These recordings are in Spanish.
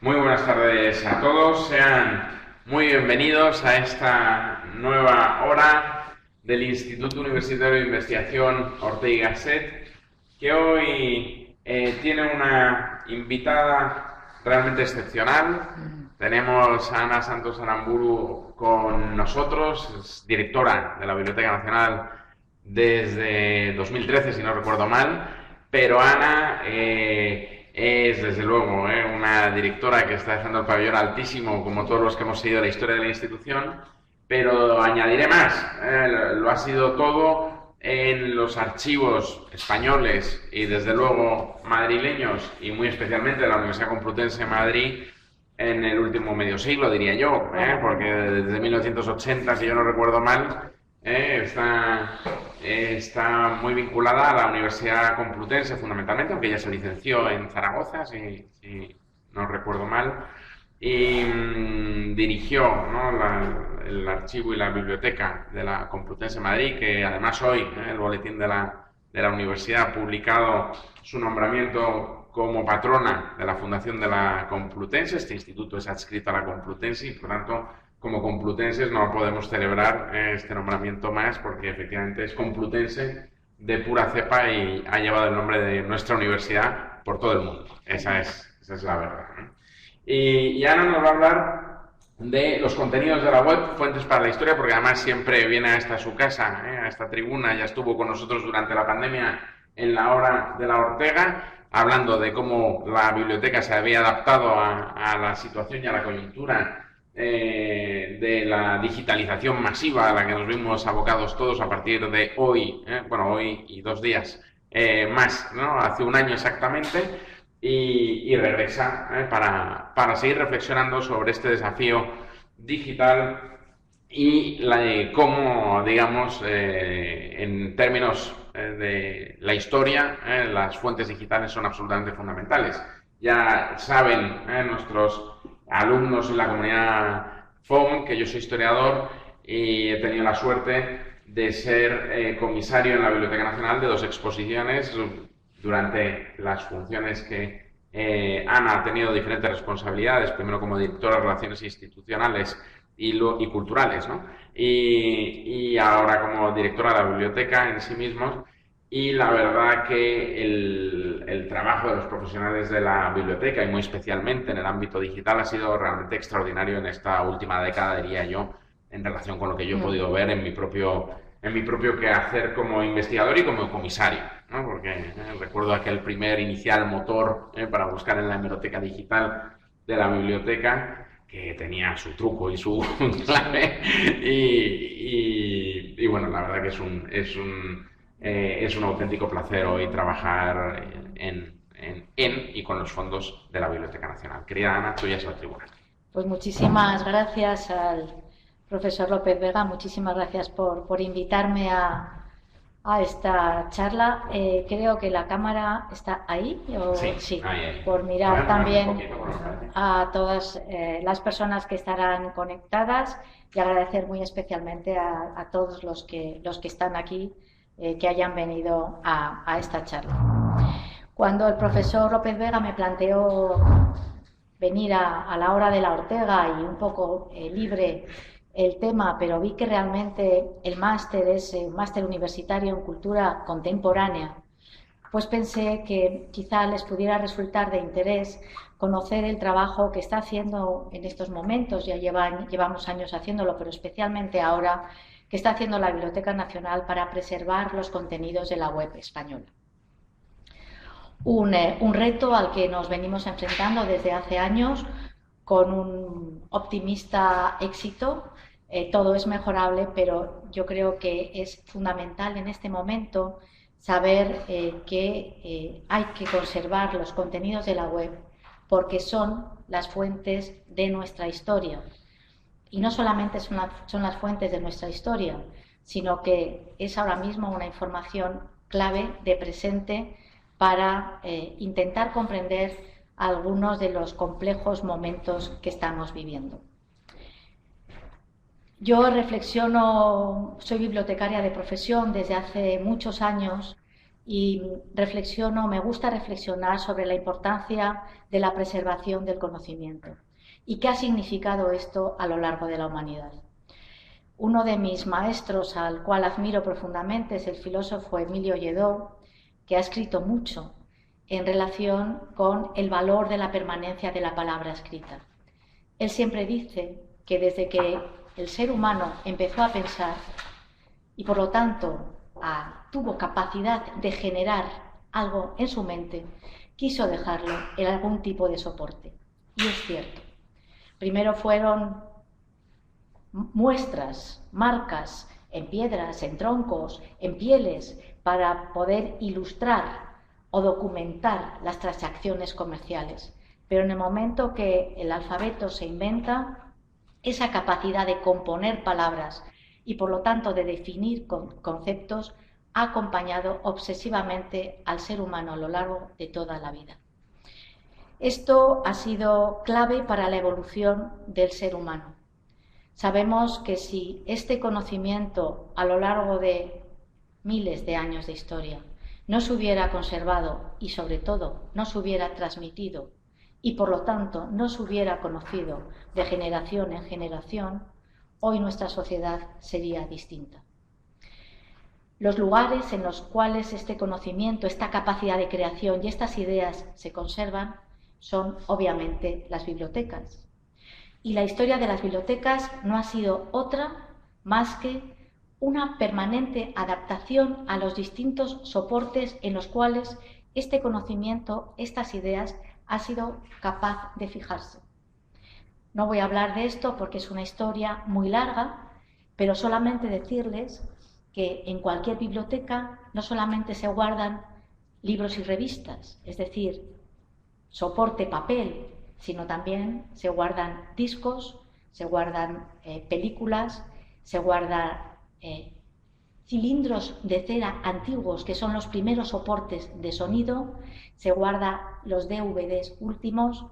Muy buenas tardes a todos, sean muy bienvenidos a esta nueva hora del Instituto Universitario de Investigación Ortega y Gasset, que hoy tiene una invitada realmente excepcional. Tenemos a Ana Santos Aramburu con nosotros, es directora de la Biblioteca Nacional desde 2013, si no recuerdo mal, pero Ana es desde luego una directora que está dejando el pabellón altísimo, como todos los que hemos seguido la historia de la institución, pero añadiré más, lo ha sido todo en los archivos españoles y desde luego madrileños y muy especialmente de la Universidad Complutense de Madrid en el último medio siglo, diría yo, porque desde 1980, si yo no recuerdo mal, está muy vinculada a la Universidad Complutense fundamentalmente, aunque ella se licenció en Zaragoza, si no recuerdo mal, y dirigió, ¿no?, el archivo y la biblioteca de la Complutense de Madrid, que además hoy el boletín de la universidad ha publicado su nombramiento como patrona de la Fundación de la Complutense. Este instituto es adscrito a la Complutense y, por tanto, como complutenses no podemos celebrar este nombramiento más porque efectivamente es complutense de pura cepa y ha llevado el nombre de nuestra universidad por todo el mundo. Esa es la verdad, ¿no? Y Ana nos va a hablar de los contenidos de la web, Fuentes para la Historia, porque además siempre viene a esta su casa, a esta tribuna, ya estuvo con nosotros durante la pandemia en la hora de la Ortega, hablando de cómo la biblioteca se había adaptado a la situación y a la coyuntura de la digitalización masiva a la que nos vimos abocados todos a partir de hoy, bueno, hoy y 2 días más, ¿no?, hace un año exactamente, y regresa para seguir reflexionando sobre este desafío digital y cómo, digamos, en términos de la historia, las fuentes digitales son absolutamente fundamentales. Ya saben nuestros alumnos en la comunidad FOM que yo soy historiador y he tenido la suerte de ser comisario en la Biblioteca Nacional de 2 exposiciones durante las funciones que Ana ha tenido diferentes responsabilidades, primero como directora de Relaciones Institucionales y Culturales, ¿no?, y ahora como directora de la biblioteca en sí mismos. Y la verdad que el trabajo de los profesionales de la biblioteca, y muy especialmente en el ámbito digital, ha sido realmente extraordinario en esta última década, diría yo, en relación con lo que yo he podido ver en mi propio quehacer como investigador y como comisario, ¿no? Porque recuerdo aquel primer inicial motor para buscar en la hemeroteca digital de la biblioteca, que tenía su truco y su clave, y bueno, la verdad que es un auténtico placer hoy trabajar en y con los fondos de la Biblioteca Nacional. Querida Ana, tuya es la tribuna. Pues muchísimas gracias al profesor López Vega, muchísimas gracias por invitarme a esta charla. Creo que la cámara está ahí, Sí, ahí. por mirar también Poquito, a todas las personas que estarán conectadas y agradecer muy especialmente a todos los que están aquí que hayan venido a esta charla. Cuando el profesor López Vega me planteó venir a la hora de la Ortega y un poco libre el tema, pero vi que realmente el máster es un máster universitario en cultura contemporánea, pues pensé que quizá les pudiera resultar de interés conocer el trabajo que está haciendo en estos momentos, ya llevamos años haciéndolo, pero especialmente ahora, que está haciendo la Biblioteca Nacional para preservar los contenidos de la web española. Un reto al que nos venimos enfrentando desde hace años con un optimista éxito. Todo es mejorable, pero yo creo que es fundamental en este momento saber que hay que conservar los contenidos de la web porque son las fuentes de nuestra historia. Y no solamente son las fuentes de nuestra historia, sino que es ahora mismo una información clave de presente para intentar comprender algunos de los complejos momentos que estamos viviendo. Yo reflexiono, soy bibliotecaria de profesión desde hace muchos años y me gusta reflexionar sobre la importancia de la preservación del conocimiento y qué ha significado esto a lo largo de la humanidad. Uno de mis maestros, al cual admiro profundamente, es el filósofo Emilio Lledó, que ha escrito mucho en relación con el valor de la permanencia de la palabra escrita. Él siempre dice que desde que el ser humano empezó a pensar y por lo tanto tuvo capacidad de generar algo en su mente, quiso dejarlo en algún tipo de soporte. Y es cierto. Primero fueron muestras, marcas en piedras, en troncos, en pieles, para poder ilustrar o documentar las transacciones comerciales. Pero en el momento que el alfabeto se inventa, esa capacidad de componer palabras y por lo tanto de definir conceptos ha acompañado obsesivamente al ser humano a lo largo de toda la vida. Esto ha sido clave para la evolución del ser humano. Sabemos que si este conocimiento a lo largo de miles de años de historia no se hubiera conservado y sobre todo no se hubiera transmitido y por lo tanto no se hubiera conocido de generación en generación, hoy nuestra sociedad sería distinta. Los lugares en los cuales este conocimiento, esta capacidad de creación y estas ideas se conservan son obviamente las bibliotecas. Y la historia de las bibliotecas no ha sido otra más que una permanente adaptación a los distintos soportes en los cuales este conocimiento, estas ideas, ha sido capaz de fijarse. No voy a hablar de esto porque es una historia muy larga, pero solamente decirles que en cualquier biblioteca no solamente se guardan libros y revistas, es decir, soporte papel, sino también se guardan discos, se guardan películas, se guardan cilindros de cera antiguos, que son los primeros soportes de sonido, se guardan los DVDs últimos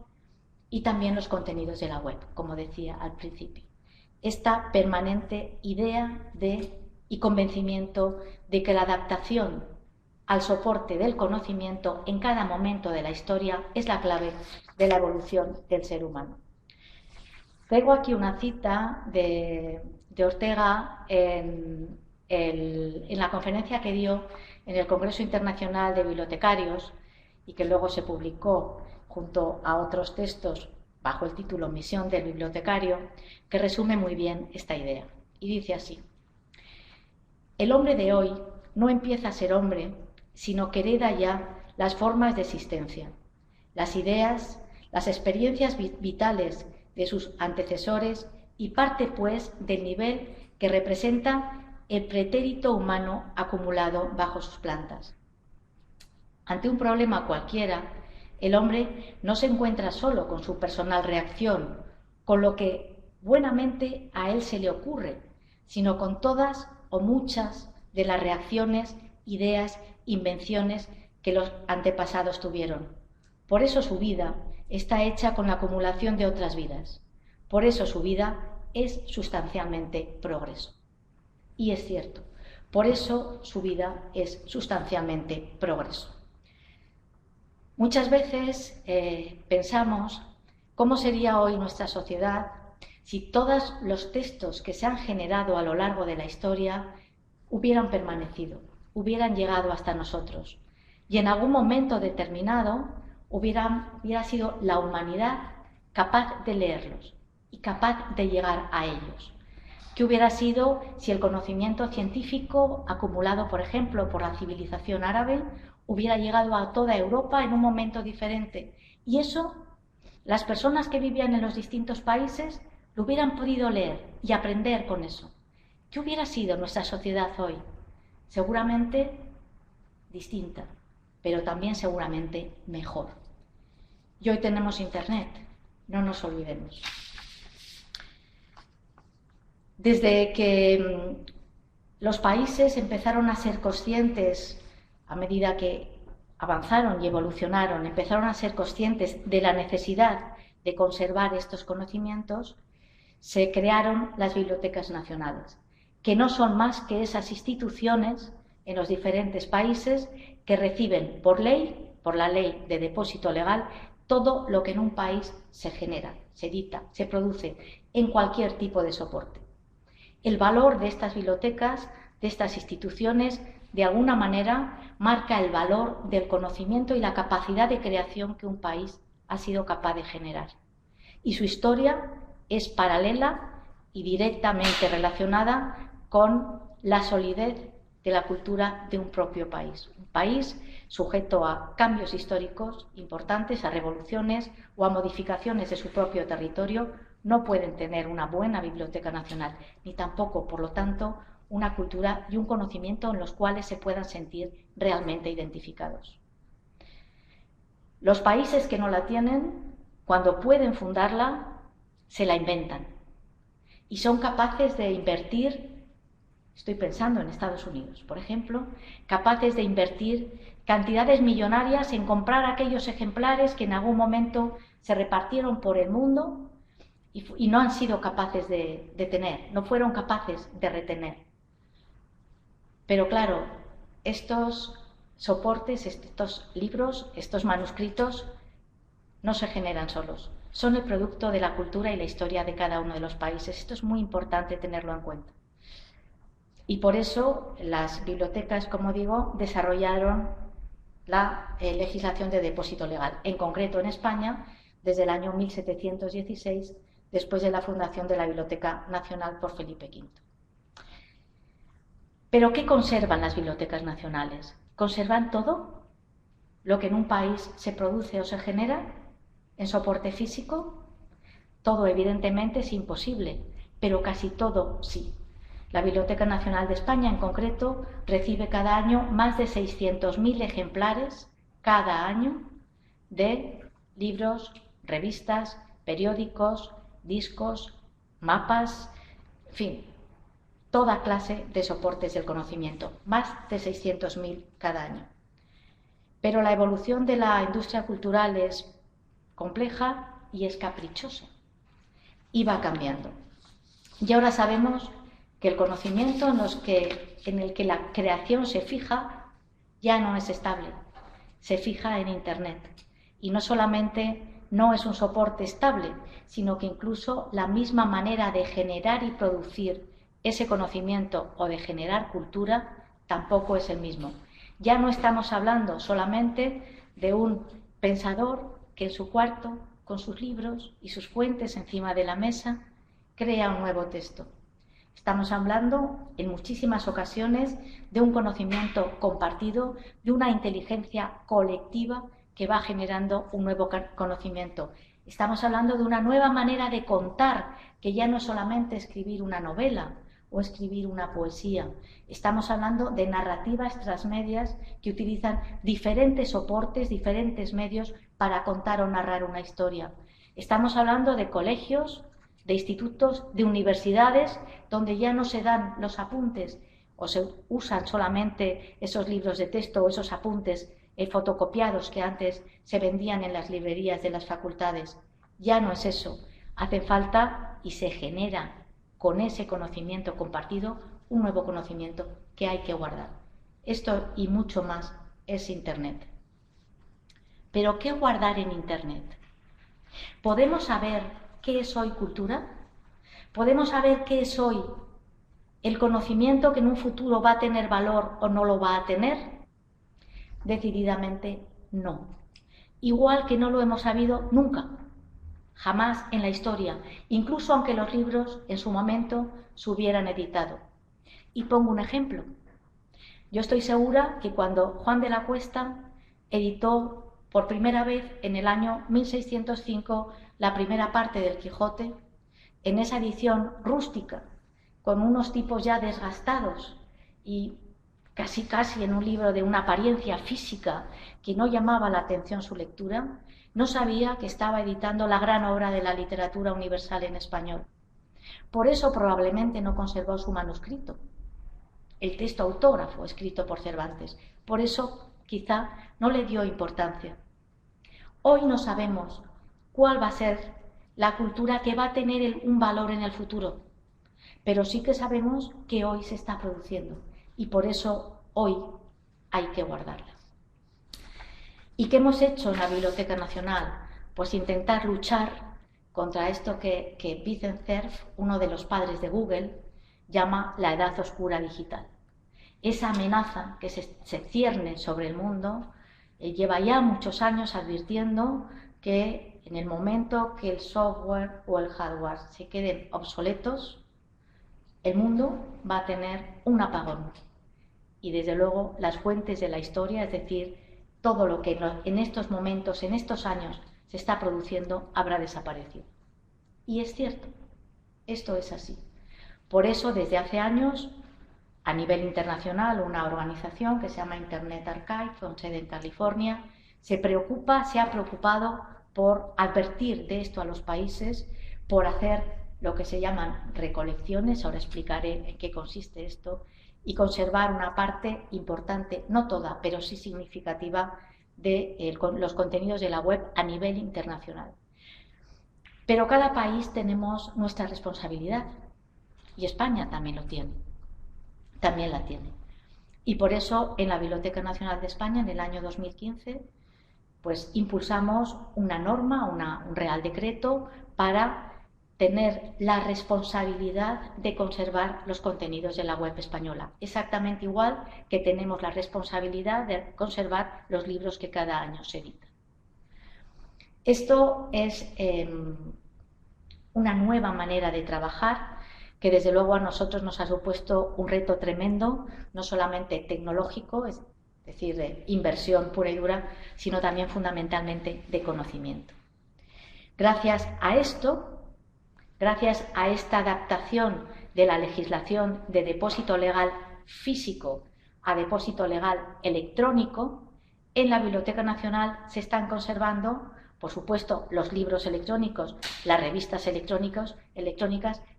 y también los contenidos de la web, como decía al principio. Esta permanente idea y convencimiento de que la adaptación al soporte del conocimiento en cada momento de la historia es la clave de la evolución del ser humano. Traigo aquí una cita de Ortega en la conferencia que dio en el Congreso Internacional de Bibliotecarios y que luego se publicó junto a otros textos bajo el título Misión del Bibliotecario, que resume muy bien esta idea. Y dice así: el hombre de hoy no empieza a ser hombre, sino que hereda ya las formas de existencia, las ideas, las experiencias vitales de sus antecesores y parte, pues, del nivel que representa el pretérito humano acumulado bajo sus plantas. Ante un problema cualquiera, el hombre no se encuentra solo con su personal reacción, con lo que buenamente a él se le ocurre, sino con todas o muchas de las reacciones, ideas, invenciones que los antepasados tuvieron. Por eso su vida está hecha con la acumulación de otras vidas. Por eso su vida es sustancialmente progreso. Y es cierto, por eso su vida es sustancialmente progreso. Muchas veces pensamos cómo sería hoy nuestra sociedad si todos los textos que se han generado a lo largo de la historia hubieran permanecido, hubieran llegado hasta nosotros y en algún momento determinado hubiera sido la humanidad capaz de leerlos y capaz de llegar a ellos. ¿Qué hubiera sido si el conocimiento científico acumulado, por ejemplo, por la civilización árabe hubiera llegado a toda Europa en un momento diferente? Y eso, las personas que vivían en los distintos países lo hubieran podido leer y aprender con eso. ¿Qué hubiera sido nuestra sociedad hoy? Seguramente distinta, pero también seguramente mejor. Y hoy tenemos Internet, no nos olvidemos. Desde que los países empezaron a ser conscientes, a medida que avanzaron y evolucionaron, empezaron a ser conscientes de la necesidad de conservar estos conocimientos, se crearon las bibliotecas nacionales, que no son más que esas instituciones en los diferentes países que reciben por ley, por la ley de depósito legal, todo lo que en un país se genera, se edita, se produce en cualquier tipo de soporte. El valor de estas bibliotecas, de estas instituciones, de alguna manera marca el valor del conocimiento y la capacidad de creación que un país ha sido capaz de generar. Y su historia es paralela y directamente relacionada con la solidez de la cultura de un propio país. Un país sujeto a cambios históricos importantes, a revoluciones o a modificaciones de su propio territorio, no pueden tener una buena biblioteca nacional, ni tampoco, por lo tanto, una cultura y un conocimiento en los cuales se puedan sentir realmente identificados. Los países que no la tienen, cuando pueden fundarla, se la inventan y son capaces de invertir, estoy pensando en Estados Unidos, por ejemplo, capaces de invertir cantidades millonarias en comprar aquellos ejemplares que en algún momento se repartieron por el mundo y no han sido capaces de tener, no fueron capaces de retener. Pero claro, estos soportes, estos libros, estos manuscritos no se generan solos, son el producto de la cultura y la historia de cada uno de los países. Esto es muy importante tenerlo en cuenta. Y por eso las bibliotecas, como digo, desarrollaron la legislación de depósito legal, en concreto en España, desde el año 1716, después de la fundación de la Biblioteca Nacional por Felipe V. ¿Pero qué conservan las bibliotecas nacionales? ¿Conservan todo lo que en un país se produce o se genera en soporte físico? Todo, evidentemente, es imposible, pero casi todo sí. La Biblioteca Nacional de España, en concreto, recibe cada año más de 600.000 ejemplares cada año de libros, revistas, periódicos, discos, mapas, en fin, toda clase de soportes del conocimiento, más de 600.000 cada año. Pero la evolución de la industria cultural es compleja y es caprichosa y va cambiando. Y ahora sabemos que el conocimiento en el que la creación se fija ya no es estable, se fija en Internet. Y no solamente no es un soporte estable, sino que incluso la misma manera de generar y producir ese conocimiento o de generar cultura tampoco es el mismo. Ya no estamos hablando solamente de un pensador que en su cuarto, con sus libros y sus fuentes encima de la mesa, crea un nuevo texto. Estamos hablando en muchísimas ocasiones de un conocimiento compartido, de una inteligencia colectiva que va generando un nuevo conocimiento. Estamos hablando de una nueva manera de contar, que ya no es solamente escribir una novela o escribir una poesía. Estamos hablando de narrativas transmedias que utilizan diferentes soportes, diferentes medios para contar o narrar una historia. Estamos hablando de colegios, de institutos, de universidades, donde ya no se dan los apuntes o se usan solamente esos libros de texto o esos apuntes fotocopiados que antes se vendían en las librerías de las facultades. Ya no es eso. Hace falta y se genera con ese conocimiento compartido un nuevo conocimiento que hay que guardar. Esto y mucho más es Internet. ¿Pero qué guardar en Internet? ¿Podemos saber qué es hoy cultura? ¿Podemos saber qué es hoy el conocimiento que en un futuro va a tener valor o no lo va a tener? Decididamente no. Igual que no lo hemos sabido nunca, jamás en la historia, incluso aunque los libros en su momento se hubieran editado. Y pongo un ejemplo. Yo estoy segura que cuando Juan de la Cuesta editó por primera vez en el año 1605 la primera parte del Quijote, en esa edición rústica, con unos tipos ya desgastados y casi en un libro de una apariencia física que no llamaba la atención su lectura, no sabía que estaba editando la gran obra de la literatura universal en español. Por eso probablemente no conservó su manuscrito, el texto autógrafo escrito por Cervantes. Por eso quizá no le dio importancia. Hoy no sabemos cuál va a ser la cultura que va a tener un valor en el futuro, pero sí que sabemos que hoy se está produciendo y por eso hoy hay que guardarla. ¿Y qué hemos hecho en la Biblioteca Nacional? Pues intentar luchar contra esto que Vincent Cerf, uno de los padres de Google, llama la edad oscura digital. Esa amenaza que se cierne sobre el mundo lleva ya muchos años advirtiendo que en el momento que el software o el hardware se queden obsoletos, el mundo va a tener un apagón. Y desde luego las fuentes de la historia, es decir, todo lo que en estos momentos, en estos años, se está produciendo, habrá desaparecido. Y es cierto, esto es así. Por eso, desde hace años, a nivel internacional, una organización que se llama Internet Archive, con sede en California, se ha preocupado por advertir de esto a los países, por hacer lo que se llaman recolecciones, ahora explicaré en qué consiste esto, y conservar una parte importante, no toda, pero sí significativa, de los contenidos de la web a nivel internacional. Pero cada país tenemos nuestra responsabilidad, y España también la tiene. Y por eso en la Biblioteca Nacional de España, en el año 2015, pues impulsamos una norma, un real decreto, para tener la responsabilidad de conservar los contenidos de la web española, exactamente igual que tenemos la responsabilidad de conservar los libros que cada año se editan. Esto es una nueva manera de trabajar que desde luego a nosotros nos ha supuesto un reto tremendo, no solamente tecnológico, es decir, de inversión pura y dura, sino también fundamentalmente de conocimiento. Gracias a esto, gracias a esta adaptación de la legislación de depósito legal físico a depósito legal electrónico, en la Biblioteca Nacional se están conservando, por supuesto, los libros electrónicos, las revistas electrónicas,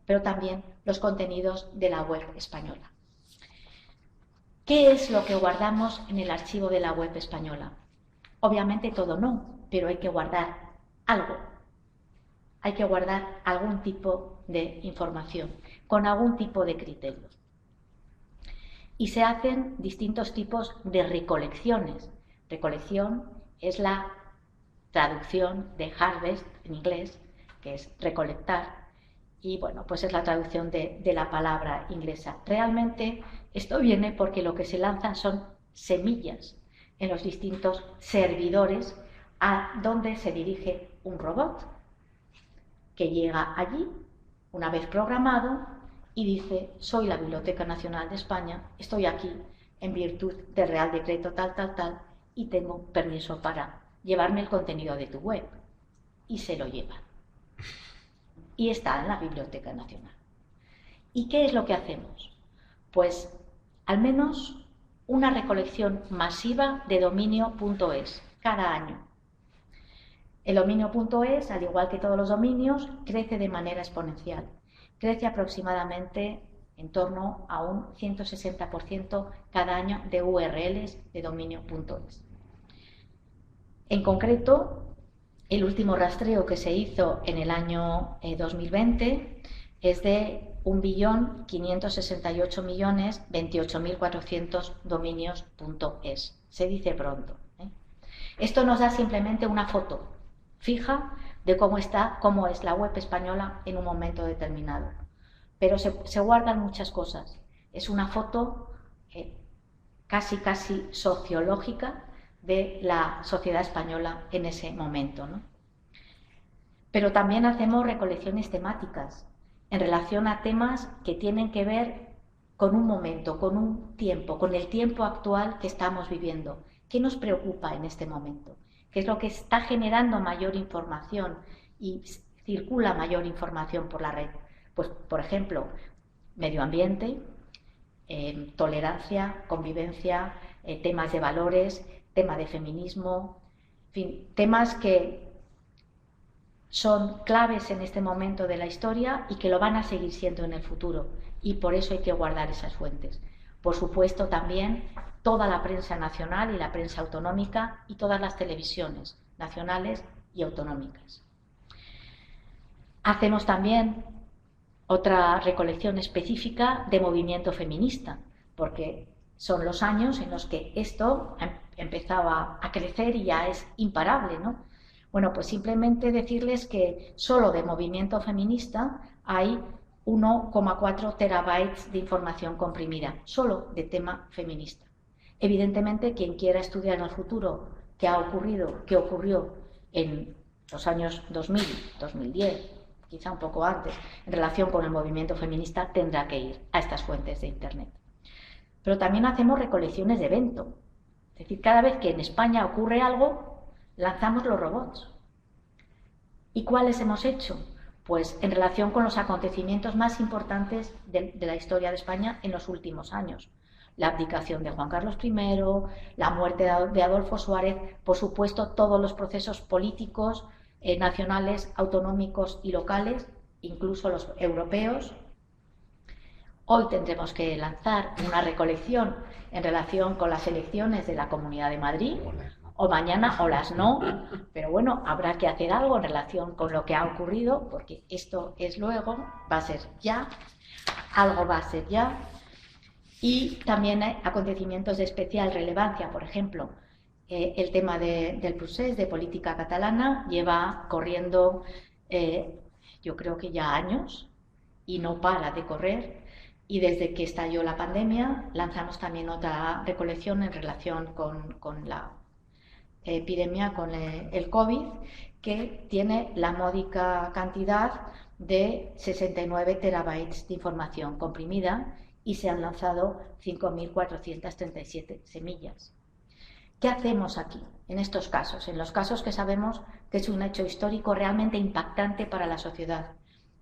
pero también los contenidos de la web española. ¿Qué es lo que guardamos en el archivo de la web española? Obviamente todo no, pero hay que guardar algo. Hay que guardar algún tipo de información, con algún tipo de criterio. Y se hacen distintos tipos de recolecciones. Recolección es la traducción de harvest en inglés, que es recolectar, y bueno, pues es la traducción de la palabra inglesa. Realmente esto viene porque lo que se lanzan son semillas en los distintos servidores a donde se dirige un robot que llega allí, una vez programado, y dice: soy la Biblioteca Nacional de España, estoy aquí en virtud del Real Decreto tal, y tengo permiso para llevarme el contenido de tu web. Y se lo lleva. Y está en la Biblioteca Nacional. ¿Y qué es lo que hacemos? Pues al menos una recolección masiva de dominio.es cada año. El dominio.es, al igual que todos los dominios, crece de manera exponencial. Crece aproximadamente en torno a un 160% cada año de URLs de dominio.es. En concreto, el último rastreo que se hizo en el año 2020 es de 1.568.028.400 dominios.es. Se dice pronto. Esto nos da simplemente una foto fija de cómo es la web española en un momento determinado. Pero se guardan muchas cosas. Es una foto casi sociológica de la sociedad española en ese momento, ¿no? Pero también hacemos recolecciones temáticas en relación a temas que tienen que ver con un momento, con un tiempo, con el tiempo actual que estamos viviendo. ¿Qué nos preocupa en este momento? ¿Qué es lo que está generando mayor información y circula mayor información por la red? Pues, por ejemplo, medio ambiente, tolerancia, convivencia, temas de valores, tema de feminismo, en fin, temas que son claves en este momento de la historia y que lo van a seguir siendo en el futuro, y por eso hay que guardar esas fuentes. Por supuesto, también toda la prensa nacional y la prensa autonómica y todas las televisiones nacionales y autonómicas. Hacemos también otra recolección específica de movimiento feminista, porque son los años en los que esto empezaba a crecer y ya es imparable, ¿no? Bueno, pues simplemente decirles que solo de movimiento feminista hay 1,4 terabytes de información comprimida, solo de tema feminista. Evidentemente, quien quiera estudiar en el futuro qué ha ocurrido, qué ocurrió en los años 2000, 2010, quizá un poco antes, en relación con el movimiento feminista, tendrá que ir a estas fuentes de Internet. Pero también hacemos recolecciones de evento. Es decir, cada vez que en España ocurre algo, lanzamos los robots. ¿Y cuáles hemos hecho? Pues en relación con los acontecimientos más importantes de la historia de España en los últimos años. La abdicación de Juan Carlos I, la muerte de Adolfo Suárez, por supuesto todos los procesos políticos, nacionales, autonómicos y locales, incluso los europeos. Hoy tendremos que lanzar una recolección en relación con las elecciones de la Comunidad de Madrid, o mañana o las no, pero bueno, habrá que hacer algo en relación con lo que ha ocurrido, porque esto es luego, va a ser ya, algo va a ser ya, y también hay acontecimientos de especial relevancia, por ejemplo, el tema del procés de política catalana lleva corriendo, yo creo que ya años, y no para de correr, y desde que estalló la pandemia lanzamos también otra recolección en relación con la epidemia, con el COVID, que tiene la módica cantidad de 69 terabytes de información comprimida y se han lanzado 5.437 semillas. ¿Qué hacemos aquí, en estos casos? En los casos que sabemos que es un hecho histórico realmente impactante para la sociedad.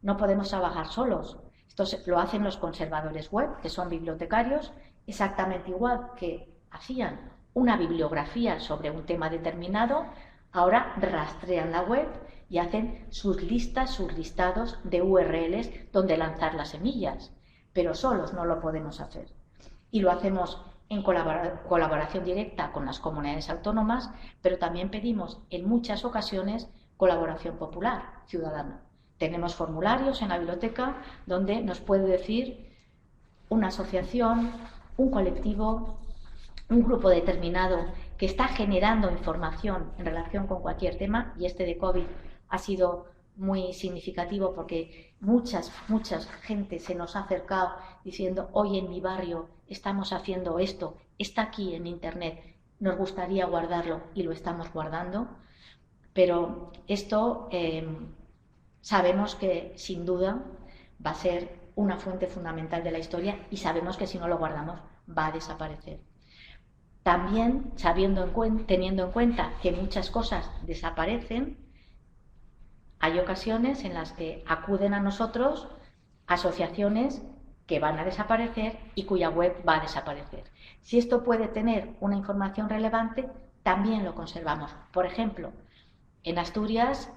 No podemos trabajar solos. Esto lo hacen los conservadores web, que son bibliotecarios, exactamente igual que hacían una bibliografía sobre un tema determinado, ahora rastrean la web y hacen sus listas, sus listados de URLs donde lanzar las semillas, pero solos no lo podemos hacer. Y lo hacemos en colaboración directa con las comunidades autónomas, pero también pedimos en muchas ocasiones colaboración popular, ciudadana. Tenemos formularios en la biblioteca donde nos puede decir una asociación, un colectivo, un grupo determinado que está generando información en relación con cualquier tema, y este de COVID ha sido muy significativo porque mucha gente se nos ha acercado diciendo: hoy en mi barrio estamos haciendo esto, está aquí en Internet, nos gustaría guardarlo y lo estamos guardando. Pero esto sabemos que sin duda va a ser una fuente fundamental de la historia y sabemos que si no lo guardamos va a desaparecer. También teniendo en cuenta que muchas cosas desaparecen, hay ocasiones en las que acuden a nosotros asociaciones que van a desaparecer y cuya web va a desaparecer. Si esto puede tener una información relevante, también lo conservamos. Por ejemplo, en Asturias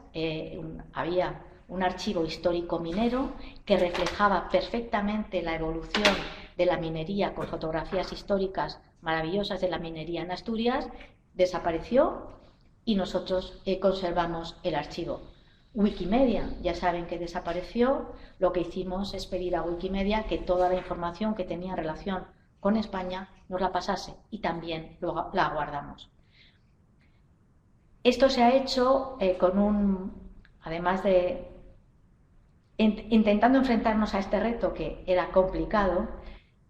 había un archivo histórico minero que reflejaba perfectamente la evolución de la minería con fotografías históricas maravillosas de la minería en Asturias, desapareció y nosotros conservamos el archivo. Wikimedia, ya saben que desapareció. Lo que hicimos es pedir a Wikimedia que toda la información que tenía relación con España nos la pasase y también la guardamos. Esto se ha hecho además de intentando enfrentarnos a este reto que era complicado,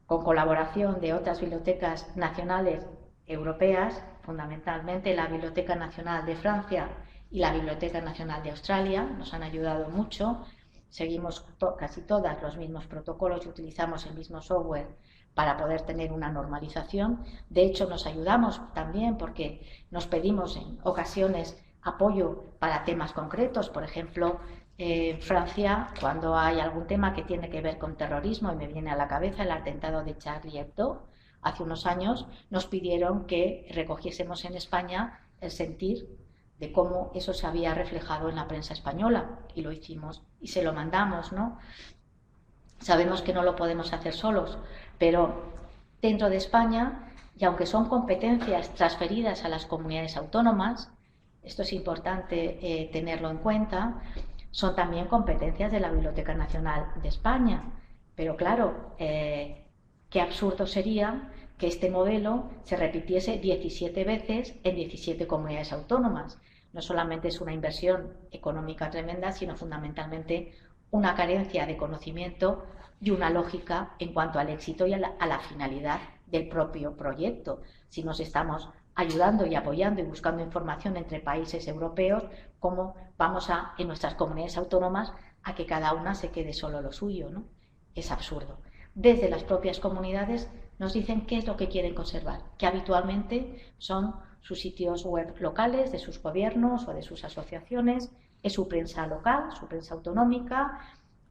con colaboración de otras bibliotecas nacionales europeas, fundamentalmente la Biblioteca Nacional de Francia y la Biblioteca Nacional de Australia, nos han ayudado mucho. Seguimos casi todas los mismos protocolos y utilizamos el mismo software para poder tener una normalización. De hecho, nos ayudamos también porque nos pedimos en ocasiones apoyo para temas concretos. Por ejemplo, Francia, cuando hay algún tema que tiene que ver con terrorismo, y me viene a la cabeza el atentado de Charlie Hebdo, hace unos años nos pidieron que recogiésemos en España el sentir de cómo eso se había reflejado en la prensa española, y lo hicimos y se lo mandamos, ¿no? Sabemos que no lo podemos hacer solos, pero dentro de España, y aunque son competencias transferidas a las comunidades autónomas, esto es importante tenerlo en cuenta, son también competencias de la Biblioteca Nacional de España. Pero claro, qué absurdo sería que este modelo se repitiese 17 veces en 17 comunidades autónomas. No solamente es una inversión económica tremenda, sino fundamentalmente una carencia de conocimiento y una lógica en cuanto al éxito y a la finalidad del propio proyecto. Si nos estamos ayudando y apoyando y buscando información entre países europeos, ¿cómo vamos en nuestras comunidades autónomas a que cada una se quede solo lo suyo, ¿no? Es absurdo. Desde las propias comunidades nos dicen qué es lo que quieren conservar, que habitualmente son sus sitios web locales, de sus gobiernos o de sus asociaciones, es su prensa local, su prensa autonómica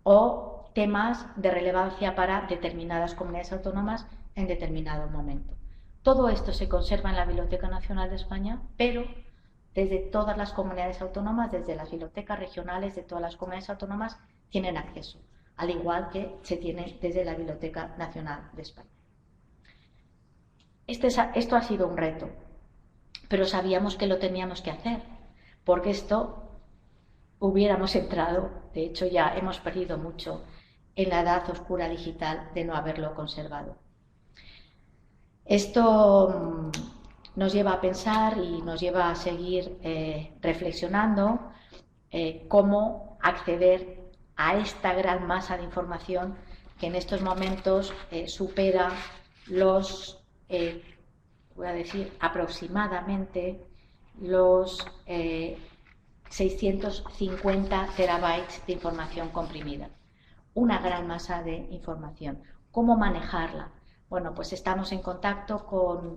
o temas de relevancia para determinadas comunidades autónomas en determinado momento. Todo esto se conserva en la Biblioteca Nacional de España, pero desde todas las comunidades autónomas, desde las bibliotecas regionales de todas las comunidades autónomas, tienen acceso, al igual que se tiene desde la Biblioteca Nacional de España. Esto ha sido un reto, pero sabíamos que lo teníamos que hacer, porque esto hubiéramos entrado, de hecho ya hemos perdido mucho en la edad oscura digital de no haberlo conservado. Esto nos lleva a pensar y nos lleva a seguir reflexionando cómo acceder a esta gran masa de información que en estos momentos supera los, voy a decir, aproximadamente los 650 terabytes de información comprimida. Una gran masa de información. ¿Cómo manejarla? Bueno, pues estamos en contacto con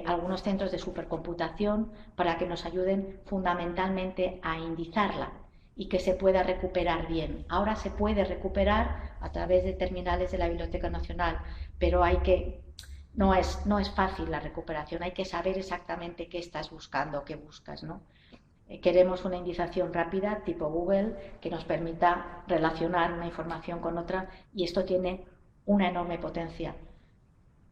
algunos centros de supercomputación para que nos ayuden fundamentalmente a indizarla y que se pueda recuperar bien. Ahora se puede recuperar a través de terminales de la Biblioteca Nacional, pero no es fácil la recuperación, hay que saber exactamente qué estás buscando, qué buscas, ¿no? Queremos una indización rápida tipo Google que nos permita relacionar una información con otra y esto tiene una enorme potencia.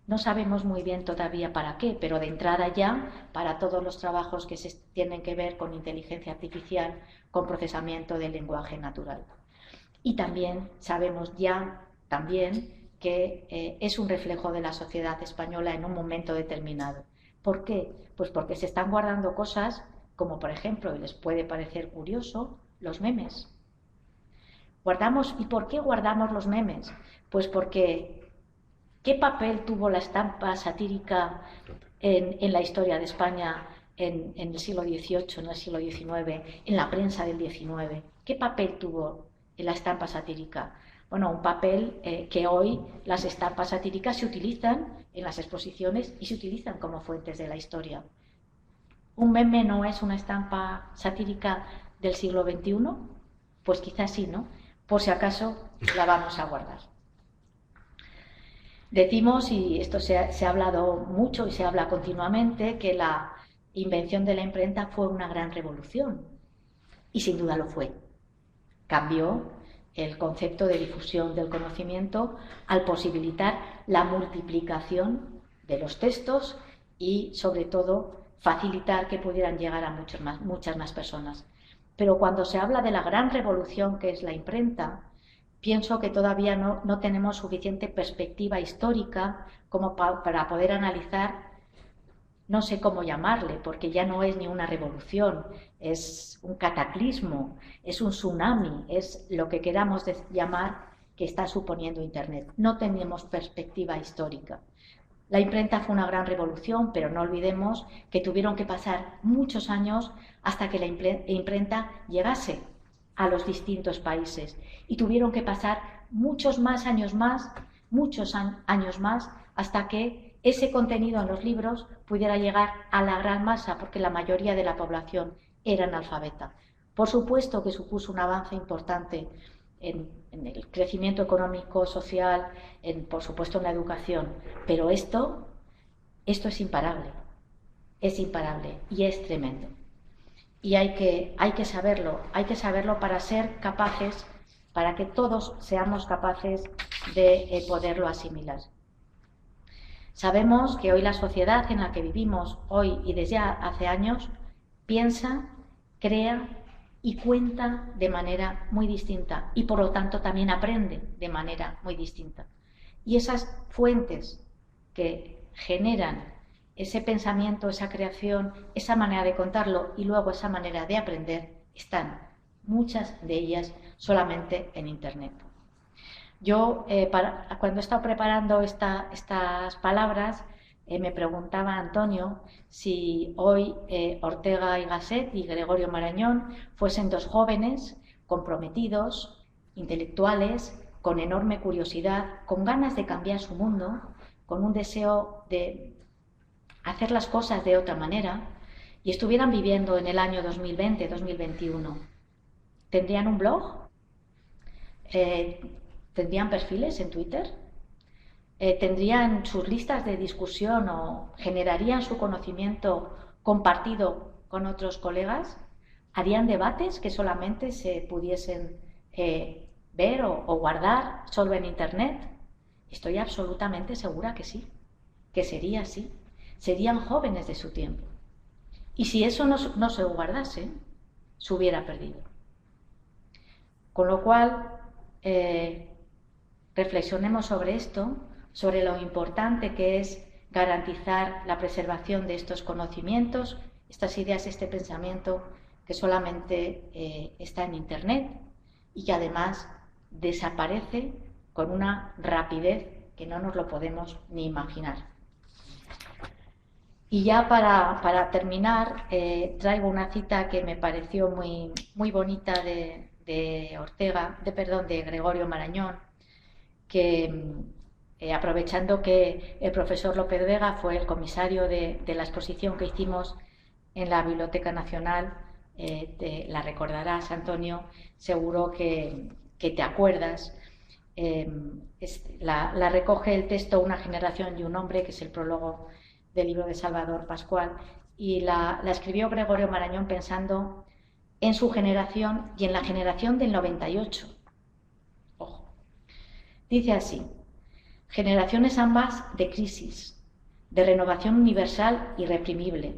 No sabemos muy bien todavía para qué, pero de entrada ya para todos los trabajos que tienen que ver con inteligencia artificial, con procesamiento del lenguaje natural. Y también sabemos ya que es un reflejo de la sociedad española en un momento determinado. ¿Por qué? Pues porque se están guardando cosas como, por ejemplo, y les puede parecer curioso, los memes. ¿Y por qué guardamos los memes? Pues porque ¿qué papel tuvo la estampa satírica en la historia de España en el siglo XVIII, en el siglo XIX, en la prensa del XIX? ¿Qué papel tuvo la estampa satírica? Bueno, un papel que hoy las estampas satíricas se utilizan en las exposiciones y se utilizan como fuentes de la historia. ¿Un meme no es una estampa satírica del siglo XXI? Pues quizás sí, ¿no? Por si acaso la vamos a guardar. Decimos, y esto se ha hablado mucho y se habla continuamente, que la invención de la imprenta fue una gran revolución. Y sin duda lo fue. Cambió el concepto de difusión del conocimiento al posibilitar la multiplicación de los textos y, sobre todo, facilitar que pudieran llegar a muchas más personas. Pero cuando se habla de la gran revolución que es la imprenta, pienso que todavía no tenemos suficiente perspectiva histórica como para poder analizar, no sé cómo llamarle, porque ya no es ni una revolución, es un cataclismo, es un tsunami, es lo que queramos llamar que está suponiendo Internet. No tenemos perspectiva histórica. La imprenta fue una gran revolución, pero no olvidemos que tuvieron que pasar muchos años hasta que la imprenta llegase a los distintos países y tuvieron que pasar muchos años más hasta que ese contenido en los libros pudiera llegar a la gran masa, porque la mayoría de la población era analfabeta. Por supuesto que supuso un avance importante en el crecimiento económico, social, por supuesto en la educación, pero esto es imparable y es tremendo. Y hay que saberlo para ser capaces, para que todos seamos capaces de poderlo asimilar. Sabemos que hoy la sociedad en la que vivimos hoy y desde hace años piensa, crea y cuenta de manera muy distinta y por lo tanto también aprende de manera muy distinta. Y esas fuentes que generan ese pensamiento, esa creación, esa manera de contarlo y luego esa manera de aprender, están muchas de ellas solamente en Internet. Yo, cuando he estado preparando estas palabras, me preguntaba Antonio si hoy Ortega y Gasset y Gregorio Marañón fuesen dos jóvenes comprometidos, intelectuales, con enorme curiosidad, con ganas de cambiar su mundo, con un deseo de hacer las cosas de otra manera, y estuvieran viviendo en el año 2020-2021. ¿Tendrían un blog? ¿Tendrían perfiles en Twitter? ¿Tendrían sus listas de discusión o generarían su conocimiento compartido con otros colegas? ¿Harían debates que solamente se pudiesen ver o guardar solo en Internet? Estoy absolutamente segura que sí, que sería así. Serían jóvenes de su tiempo. Y si eso no se guardase, se hubiera perdido. Con lo cual, reflexionemos sobre esto, sobre lo importante que es garantizar la preservación de estos conocimientos, estas ideas, este pensamiento que solamente está en Internet y que además desaparece con una rapidez que no nos lo podemos ni imaginar. Y ya para terminar, traigo una cita que me pareció muy bonita de Gregorio Marañón, que aprovechando que el profesor López Vega fue el comisario de la exposición que hicimos en la Biblioteca Nacional, la recordarás, Antonio, seguro que te acuerdas. La recoge el texto Una generación y un hombre, que es el prólogo del libro de Salvador Pascual, y la escribió Gregorio Marañón pensando en su generación y en la generación del 98. Ojo. Dice así: generaciones ambas de crisis, de renovación universal irreprimible,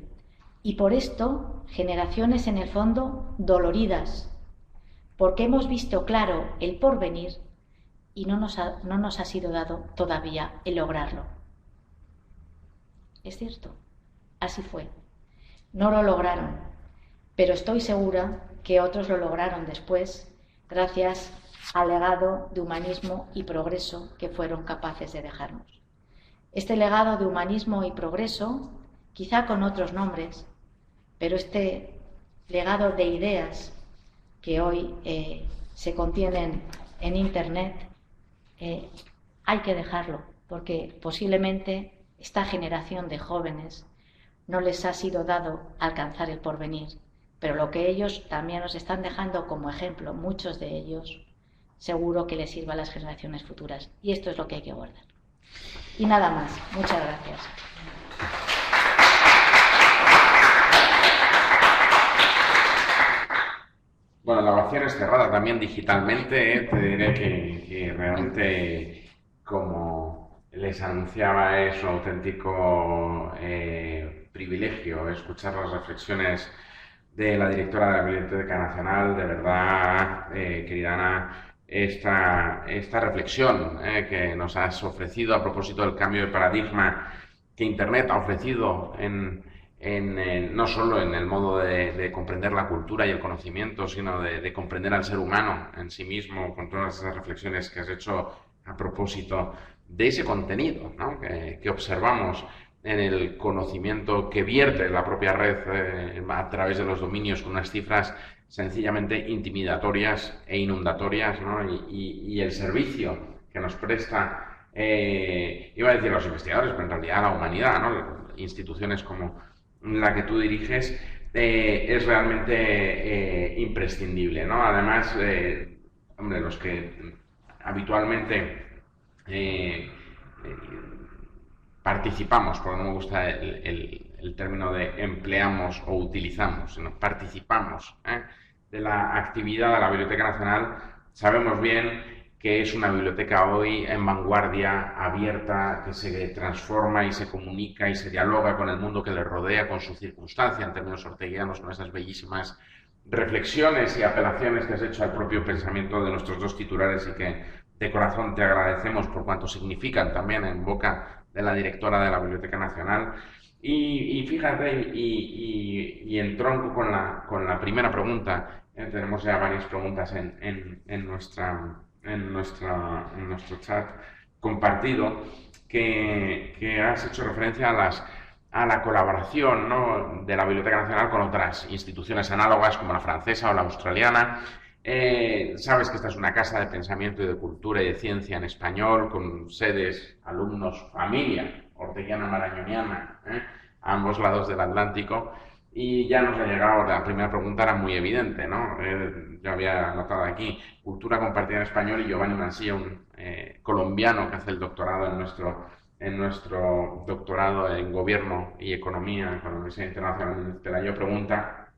y por esto generaciones en el fondo doloridas, porque hemos visto claro el porvenir y no nos ha sido dado todavía el lograrlo. Es cierto, así fue. No lo lograron, pero estoy segura que otros lo lograron después, gracias al legado de humanismo y progreso que fueron capaces de dejarnos. Este legado de humanismo y progreso, quizá con otros nombres, pero este legado de ideas que hoy se contienen en Internet, hay que dejarlo, porque posiblemente esta generación de jóvenes no les ha sido dado alcanzar el porvenir, pero lo que ellos también nos están dejando como ejemplo, muchos de ellos, seguro que les sirva a las generaciones futuras. Y esto es lo que hay que guardar. Y nada más. Muchas gracias. Bueno, la ovación es cerrada también digitalmente. Te diré que realmente, como les anunciaba, es un auténtico privilegio escuchar las reflexiones de la directora de la Biblioteca Nacional. De verdad, querida Ana, esta reflexión que nos has ofrecido a propósito del cambio de paradigma que Internet ha ofrecido no solo en el modo de comprender la cultura y el conocimiento, sino de comprender al ser humano en sí mismo, con todas esas reflexiones que has hecho a propósito de ese contenido, ¿no? que observamos en el conocimiento que vierte la propia red a través de los dominios con unas cifras sencillamente intimidatorias e inundatorias, ¿no? y el servicio que nos presta, iba a decir los investigadores, pero en realidad la humanidad, ¿no? Instituciones como la que tú diriges, es realmente imprescindible, ¿no? Además, hombre, los que habitualmente participamos, porque no me gusta el término de empleamos o utilizamos, sino participamos de la actividad de la Biblioteca Nacional, sabemos bien que es una biblioteca hoy en vanguardia, abierta, que se transforma y se comunica y se dialoga con el mundo que le rodea, con su circunstancia, en términos orteguianos, con esas bellísimas reflexiones y apelaciones que has hecho al propio pensamiento de nuestros dos titulares y que de corazón te agradecemos por cuanto significan también en boca de la directora de la Biblioteca Nacional. Y fíjate, entronco con la primera pregunta. Tenemos ya varias preguntas en nuestro chat compartido, que has hecho referencia a la colaboración, ¿no?, de la Biblioteca Nacional con otras instituciones análogas como la francesa o la australiana. Sabes que esta es una casa de pensamiento y de cultura y de ciencia en español, con sedes, alumnos, familia orteguiana marañoniana, a ambos lados del Atlántico. Y ya nos ha llegado, la primera pregunta era muy evidente, ¿no? Yo había anotado aquí, cultura compartida en español, y Giovanni Mansilla, un colombiano que hace el doctorado en nuestro doctorado en Gobierno y Economía con la Universidad Internacional de Pelayo, pregunta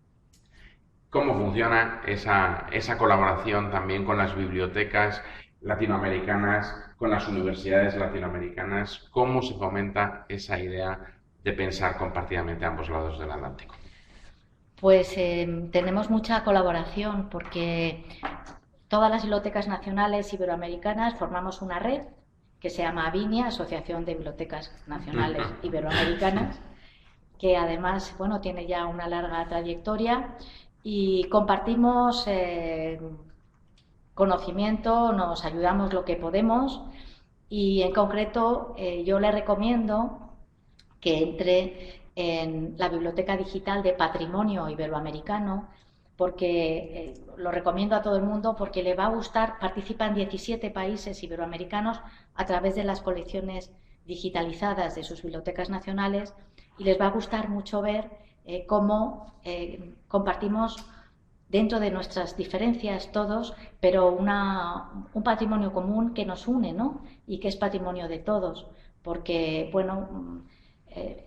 cómo funciona esa colaboración también con las bibliotecas latinoamericanas, con las universidades latinoamericanas, cómo se fomenta esa idea de pensar compartidamente a ambos lados del Atlántico. Pues tenemos mucha colaboración porque todas las bibliotecas nacionales iberoamericanas formamos una red que se llama ABINIA, Asociación de Bibliotecas Nacionales Iberoamericanas, que además, bueno, tiene ya una larga trayectoria, y compartimos conocimiento, nos ayudamos lo que podemos, y en concreto yo le recomiendo que entre en la Biblioteca Digital de Patrimonio Iberoamericano, porque lo recomiendo a todo el mundo porque le va a gustar. Participan 17 países iberoamericanos a través de las colecciones digitalizadas de sus bibliotecas nacionales, y les va a gustar mucho ver cómo compartimos dentro de nuestras diferencias todos, pero un patrimonio común que nos une, ¿no? Y que es patrimonio de todos, porque, bueno,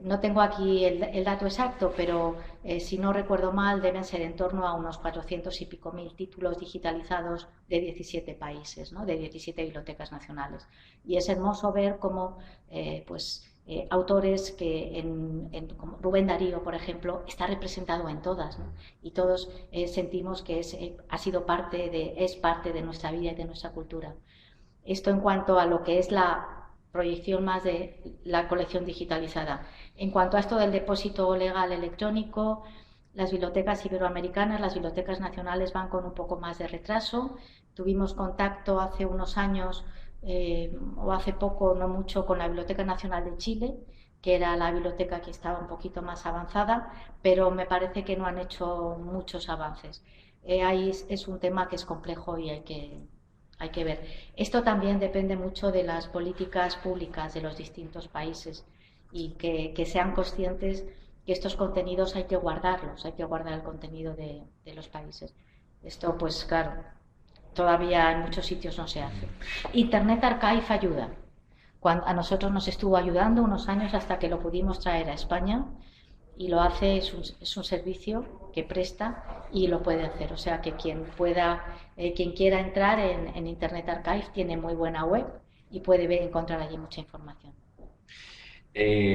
no tengo aquí el dato exacto, pero si no recuerdo mal deben ser en torno a unos 400 y pico mil títulos digitalizados de 17 países, ¿no?, de 17 bibliotecas nacionales. Y es hermoso ver cómo autores como Rubén Darío, por ejemplo, está representado en todas, ¿no? Y todos sentimos que es parte de nuestra vida y de nuestra cultura. Esto en cuanto a lo que es la proyección más de la colección digitalizada. En cuanto a esto del depósito legal electrónico, las bibliotecas iberoamericanas, las bibliotecas nacionales van con un poco más de retraso. Tuvimos contacto hace unos años, o hace poco, no mucho, con la Biblioteca Nacional de Chile, que era la biblioteca que estaba un poquito más avanzada, pero me parece que no han hecho muchos avances. Ahí es un tema que es complejo y hay que ver. Esto también depende mucho de las políticas públicas de los distintos países, y que sean conscientes que estos contenidos hay que guardarlos, hay que guardar el contenido de los países. Esto, pues claro, todavía en muchos sitios no se hace. Internet Archive ayuda. A nosotros nos estuvo ayudando unos años hasta que lo pudimos traer a España, y lo hace, es un servicio que presta y lo puede hacer. O sea que quien quiera entrar en Internet Archive tiene muy buena web y puede encontrar allí mucha información.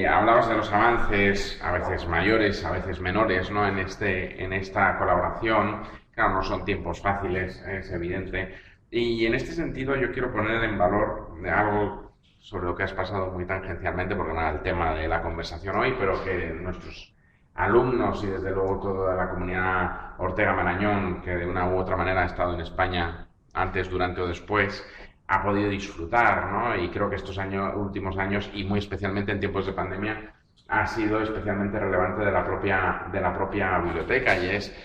Hablabas de los avances, a veces mayores, a veces menores, ¿no?, en esta colaboración. Claro, no son tiempos fáciles, es evidente. Y en este sentido yo quiero poner en valor algo sobre lo que has pasado muy tangencialmente, porque no era el tema de la conversación hoy, pero que nuestros alumnos y desde luego toda la comunidad Ortega Marañón, que de una u otra manera ha estado en España antes, durante o después, ha podido disfrutar, ¿no? Y creo que estos últimos años, y muy especialmente en tiempos de pandemia, ha sido especialmente relevante de la propia biblioteca, y es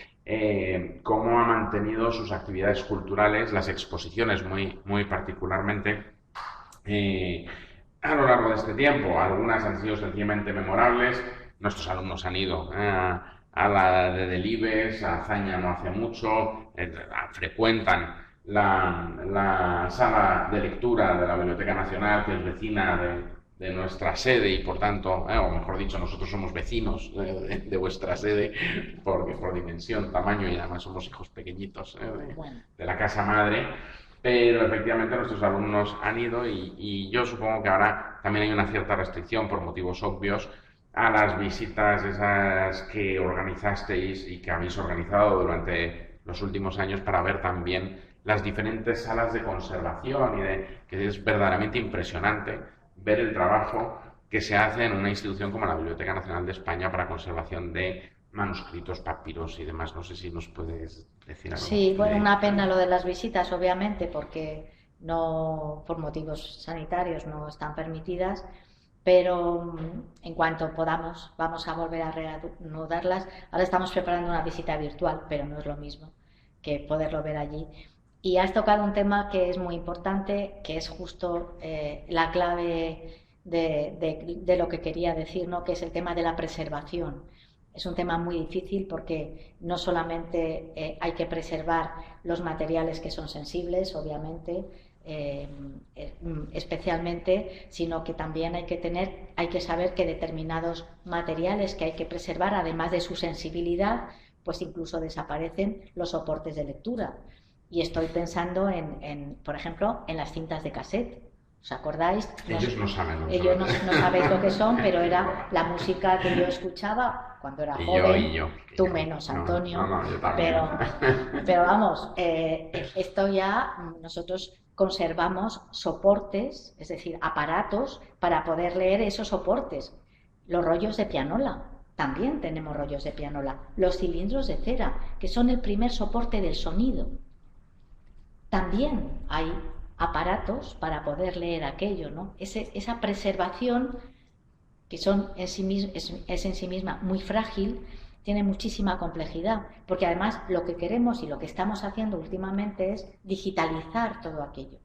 cómo ha mantenido sus actividades culturales, las exposiciones muy particularmente, a lo largo de este tiempo. Algunas han sido sencillamente memorables. Nuestros alumnos han ido a la de Delibes, a Azaña no hace mucho, frecuentan la sala de lectura de la Biblioteca Nacional, que es vecina de nuestra sede, y por tanto, o mejor dicho, nosotros somos vecinos de vuestra sede, porque por dimensión, tamaño, y además somos hijos pequeñitos de la casa madre. Pero efectivamente nuestros alumnos han ido, y yo supongo que ahora también hay una cierta restricción, por motivos obvios, a las visitas esas que organizasteis y que habéis organizado durante los últimos años para ver también las diferentes salas de conservación, que es verdaderamente impresionante ver el trabajo que se hace en una institución como la Biblioteca Nacional de España para conservación de manuscritos, papiros y demás. No sé si nos puedes decir algo. Sí, bueno, una pena lo de las visitas, obviamente, porque no, por motivos sanitarios no están permitidas, pero en cuanto podamos vamos a volver a reanudarlas. Ahora estamos preparando una visita virtual, pero no es lo mismo que poderlo ver allí. Y has tocado un tema que es muy importante, que es justo la clave de lo que quería decir, ¿no? Que es el tema de la preservación. Es un tema muy difícil porque no solamente hay que preservar los materiales que son sensibles, obviamente, especialmente, sino que también hay que saber que determinados materiales que hay que preservar, además de su sensibilidad, pues incluso desaparecen los soportes de lectura. Y estoy pensando por ejemplo, en las cintas de cassette. ¿Os acordáis? Ellos no saben. Ellos no sabéis lo que son, pero era la música que yo escuchaba cuando era joven. Tú menos, Antonio. No, yo también. Pero vamos, esto ya nosotros conservamos soportes, es decir, aparatos para poder leer esos soportes. Los rollos de pianola, también tenemos rollos de pianola. Los cilindros de cera, que son el primer soporte del sonido. También hay aparatos para poder leer aquello, ¿no? Esa preservación, que es en sí misma muy frágil, tiene muchísima complejidad, porque además lo que queremos y lo que estamos haciendo últimamente es digitalizar todo aquello.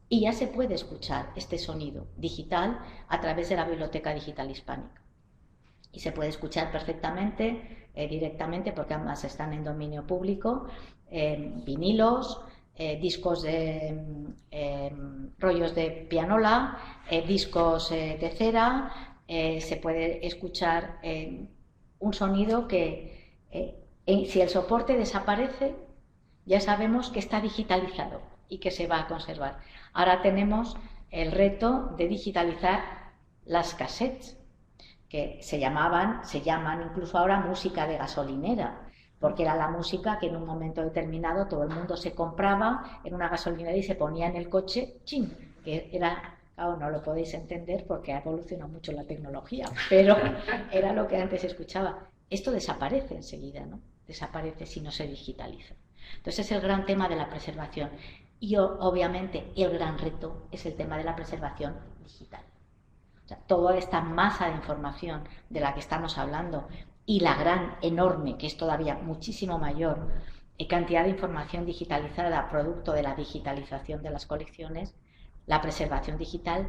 Y ya se puede escuchar este sonido digital a través de la Biblioteca Digital Hispánica. Y se puede escuchar perfectamente, directamente, porque además están en dominio público, vinilos, discos de rollos de pianola, discos de cera. Se puede escuchar un sonido que si el soporte desaparece ya sabemos que está digitalizado y que se va a conservar. Ahora tenemos el reto de digitalizar las cassettes, que se llaman incluso ahora música de gasolinera, porque era la música que en un momento determinado todo el mundo se compraba en una gasolinera y se ponía en el coche, ¡chin!, que era, claro, no lo podéis entender porque ha evolucionado mucho la tecnología, pero era lo que antes se escuchaba. Esto desaparece enseguida, ¿no? Desaparece si no se digitaliza. Entonces es el gran tema de la preservación. Y obviamente el gran reto es el tema de la preservación digital. O sea, toda esta masa de información de la que estamos hablando y la gran, enorme, que es todavía muchísimo mayor, cantidad de información digitalizada producto de la digitalización de las colecciones, la preservación digital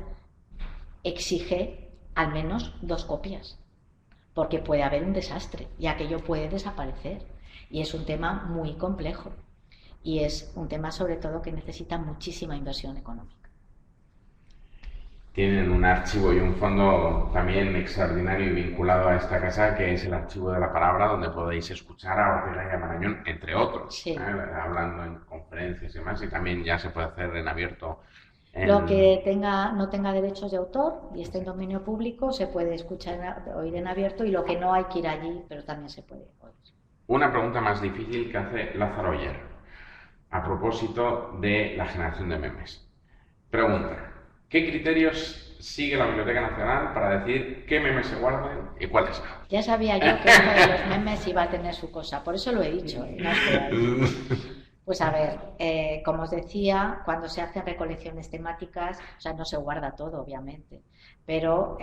exige al menos 2 copias, porque puede haber un desastre y aquello puede desaparecer. Y es un tema muy complejo y es un tema sobre todo que necesita muchísima inversión económica. Tienen un archivo y un fondo también extraordinario y vinculado a esta casa, que es el Archivo de la Palabra, donde podéis escuchar a Ortega y a Marañón, entre otros, sí, hablando en conferencias y demás, y también ya se puede hacer en abierto. Lo que no tenga derechos de autor y esté en dominio público se puede oír en abierto, y lo que no hay que ir allí, pero también se puede oír. Una pregunta más difícil que hace Lázaro Oller, a propósito de la generación de memes. Pregunta: ¿qué criterios sigue la Biblioteca Nacional para decir qué memes se guardan y cuáles no? Ya sabía yo que uno de los memes iba a tener su cosa, por eso lo he dicho. No pues a ver, como os decía, cuando se hacen recolecciones temáticas, o sea, no se guarda todo, obviamente, pero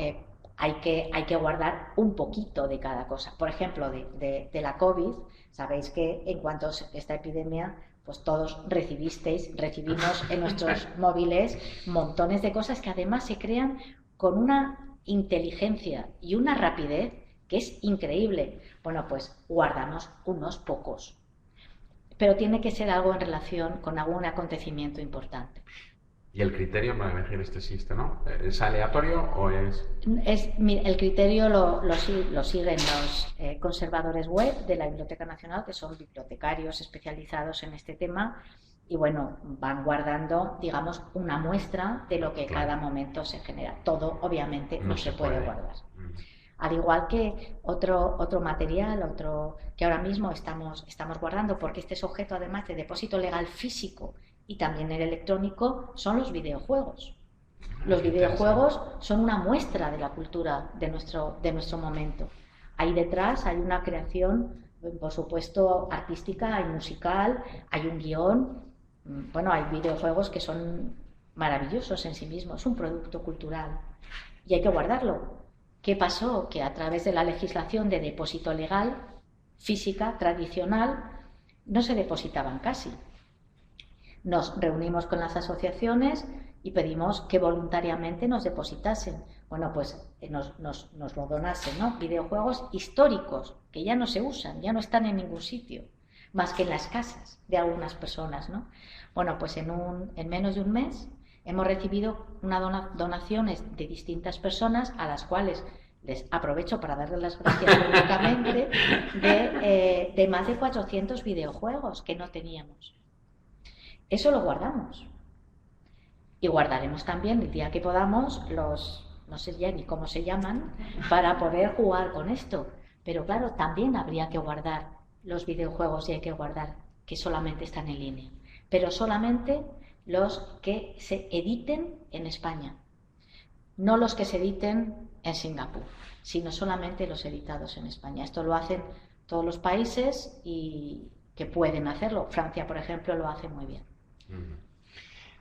hay que guardar un poquito de cada cosa. Por ejemplo, de la COVID, sabéis que en cuanto a esta epidemia, pues todos recibimos en nuestros móviles montones de cosas que además se crean con una inteligencia y una rapidez que es increíble. Bueno, pues guardamos unos pocos, pero tiene que ser algo en relación con algún acontecimiento importante. ¿Y el criterio para elegir este sistema, no? ¿Es aleatorio o es...? El criterio lo siguen los conservadores web de la Biblioteca Nacional, que son bibliotecarios especializados en este tema, y bueno, van guardando, digamos, una muestra de lo que cada momento se genera. Todo, obviamente, no se puede guardar. Al igual que otro material, que ahora mismo estamos guardando, porque este es objeto además de depósito legal físico y también el electrónico, son los videojuegos. Los videojuegos son una muestra de la cultura de nuestro momento. Ahí detrás hay una creación, por supuesto, artística, hay musical, hay un guión. Bueno, hay videojuegos que son maravillosos en sí mismos, es un producto cultural y hay que guardarlo. ¿Qué pasó? Que a través de la legislación de depósito legal, física, tradicional, no se depositaban casi. Nos reunimos con las asociaciones y pedimos que voluntariamente nos depositasen. Bueno, pues nos lo donasen, ¿no? Videojuegos históricos que ya no se usan, ya no están en ningún sitio, más que en las casas de algunas personas, ¿no? Bueno, pues en menos de un mes hemos recibido donaciones de distintas personas a las cuales les aprovecho para darles las gracias públicamente de más de 400 videojuegos que no teníamos. Eso lo guardamos. Y guardaremos también el día que podamos no sé ya ni cómo se llaman, para poder jugar con esto. Pero claro, también habría que guardar los videojuegos y hay que guardar que solamente están en línea. Pero solamente los que se editen en España. No los que se editen en Singapur, sino solamente los editados en España. Esto lo hacen todos los países y que pueden hacerlo. Francia, por ejemplo, lo hace muy bien.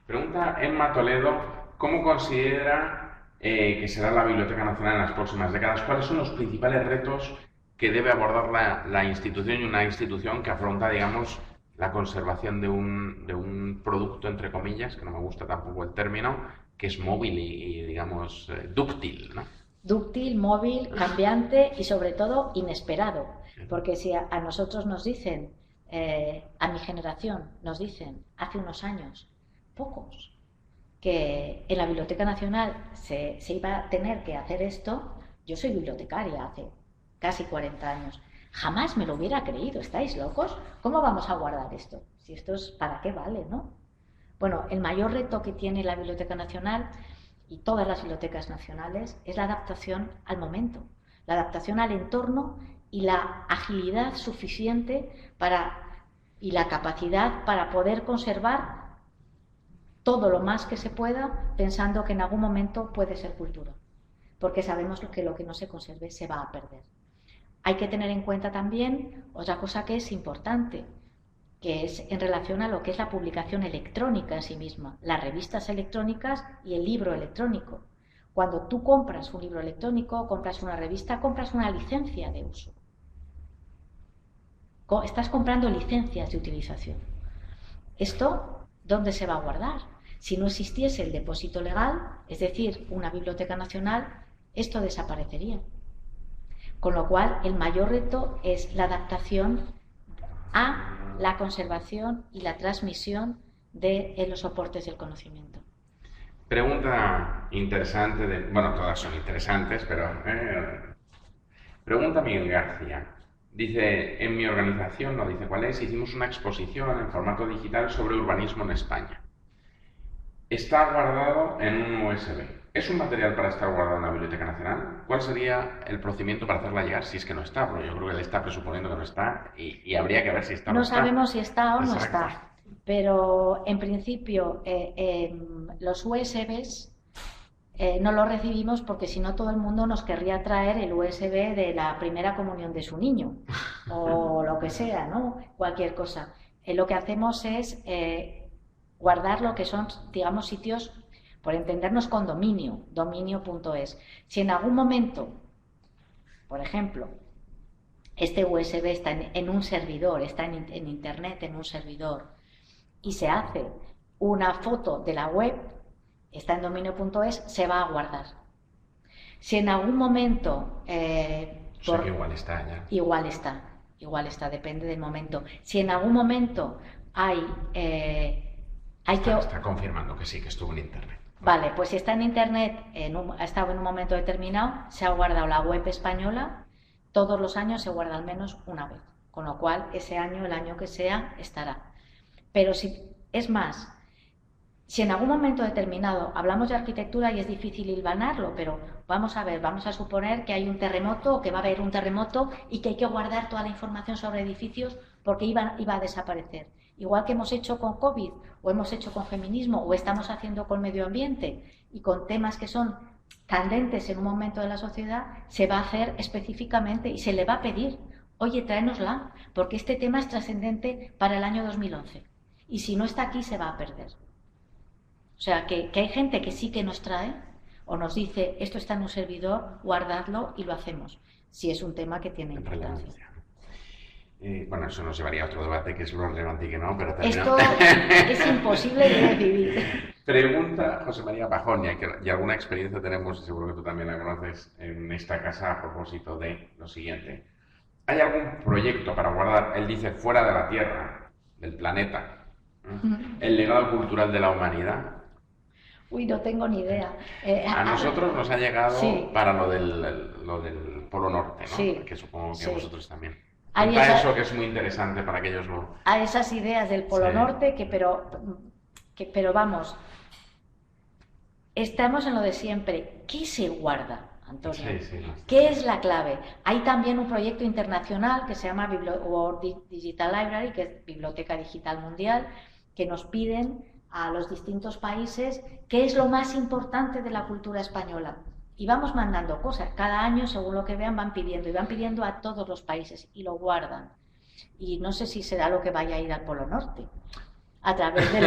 Pregunta Emma Toledo, ¿cómo considera que será la Biblioteca Nacional en las próximas décadas? ¿Cuáles son los principales retos que debe abordar la institución y una institución que afronta, digamos, la conservación de un producto, entre comillas, que no me gusta tampoco el término, que es móvil y digamos, dúctil, ¿no? Dúctil, móvil, cambiante y sobre todo inesperado. Porque si a nosotros nos dicen, a mi generación nos dicen hace unos años, pocos, que en la Biblioteca Nacional se iba a tener que hacer esto. Yo soy bibliotecaria hace casi 40 años. Jamás me lo hubiera creído. ¿Estáis locos? ¿Cómo vamos a guardar esto? Si esto es, ¿para qué vale, no? Bueno, el mayor reto que tiene la Biblioteca Nacional y todas las bibliotecas nacionales es la adaptación al momento, la adaptación al entorno y la agilidad suficiente y la capacidad para poder conservar todo lo más que se pueda, pensando que en algún momento puede ser cultura, porque sabemos que lo que no se conserve se va a perder. Hay que tener en cuenta también otra cosa que es importante, que es en relación a lo que es la publicación electrónica en sí misma, las revistas electrónicas y el libro electrónico. Cuando tú compras un libro electrónico, compras una revista, compras una licencia de uso. Estás comprando licencias de utilización. ¿Esto dónde se va a guardar? Si no existiese el depósito legal, es decir, una biblioteca nacional, esto desaparecería. Con lo cual, el mayor reto es la adaptación a la conservación y la transmisión de los soportes del conocimiento. Pregunta interesante, bueno, todas son interesantes, pero pregunta Miguel García. Dice, en mi organización, no dice cuál es, hicimos una exposición en formato digital sobre urbanismo en España. Está guardado en un USB. ¿Es un material para estar guardado en la Biblioteca Nacional? ¿Cuál sería el procedimiento para hacerla llegar si es que no está? Porque yo creo que él está presuponiendo que no está y habría que ver si está o no está. No sabemos si está o no está, pero en principio los USBs no los recibimos porque si no todo el mundo nos querría traer el USB de la primera comunión de su niño o lo que sea, ¿no? Cualquier cosa. Lo que hacemos es guardar lo que son, digamos, sitios, por entendernos, con dominio.es. Si en algún momento, por ejemplo, este USB está en un servidor, está en internet en un servidor, y se hace una foto de la web, está en dominio.es, se va a guardar. Si en algún momento... o sea que igual está ya. Igual está, depende del momento. Si en algún momento Está confirmando que sí, que estuvo en internet. Vale, pues si está en internet, ha estado en un momento determinado, se ha guardado la web española, todos los años se guarda al menos una vez, con lo cual ese año, el año que sea, estará. Pero si en algún momento determinado hablamos de arquitectura y es difícil hilvanarlo, pero vamos a suponer que hay un terremoto o que va a haber un terremoto y que hay que guardar toda la información sobre edificios porque iba a desaparecer. igual que hemos hecho con COVID, o hemos hecho con feminismo, o estamos haciendo con medio ambiente, y con temas que son candentes en un momento de la sociedad, se va a hacer específicamente y se le va a pedir, oye, tráenosla, porque este tema es trascendente para el año 2011. Y si no está aquí, se va a perder. O sea, que hay gente que sí que nos trae o nos dice, esto está en un servidor, guardadlo y lo hacemos, si es un tema que tiene importancia. Bueno, eso nos llevaría a otro debate, que es lo relevante y que no, pero esto es imposible de decidir. Pregunta José María Pajón, y alguna experiencia tenemos, y seguro que tú también la conoces, en esta casa a propósito de lo siguiente. ¿Hay algún proyecto para guardar, él dice, fuera de la Tierra, del planeta, el legado cultural de la humanidad? Uy, no tengo ni idea. A nosotros nos ha llegado sí. para lo del Polo Norte, ¿no? Sí. Que supongo que a vosotros también. Cuenta eso que es muy interesante para que ellos lo... A esas ideas del Polo Norte, pero vamos, estamos en lo de siempre. ¿Qué se guarda, Antonio? ¿Qué es la clave? Hay también un proyecto internacional que se llama World Digital Library, que es Biblioteca Digital Mundial, que nos piden a los distintos países qué es lo más importante de la cultura española. Y vamos mandando cosas. Cada año, según lo que vean, van pidiendo. Y van pidiendo a todos los países y lo guardan. Y no sé si será lo que vaya a ir al Polo Norte, a través de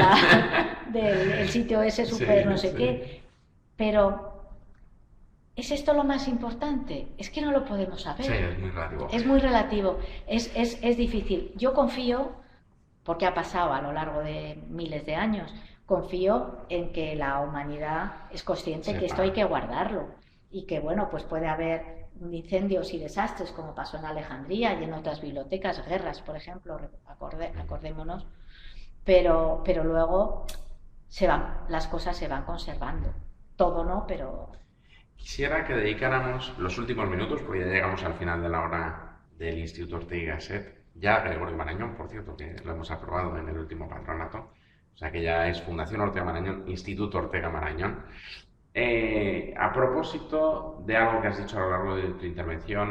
del sitio ese super no sé qué. Pero, ¿es esto lo más importante? Es que no lo podemos saber. Sí, es muy relativo. Es muy relativo. Es difícil. Yo confío, porque ha pasado a lo largo de miles de años, confío en que la humanidad es consciente que esto hay que guardarlo y que, bueno, pues puede haber incendios y desastres como pasó en Alejandría y en otras bibliotecas, guerras, por ejemplo, acordémonos, pero luego las cosas se van conservando. Todo no, pero... Quisiera que dedicáramos los últimos minutos, porque ya llegamos al final de la hora del Instituto Ortega y Gasset, ya Gregorio Marañón, por cierto, que lo hemos aprobado en el último patronato, o sea que ya es Fundación Ortega Marañón, Instituto Ortega Marañón. A propósito de algo que has dicho a lo largo de tu intervención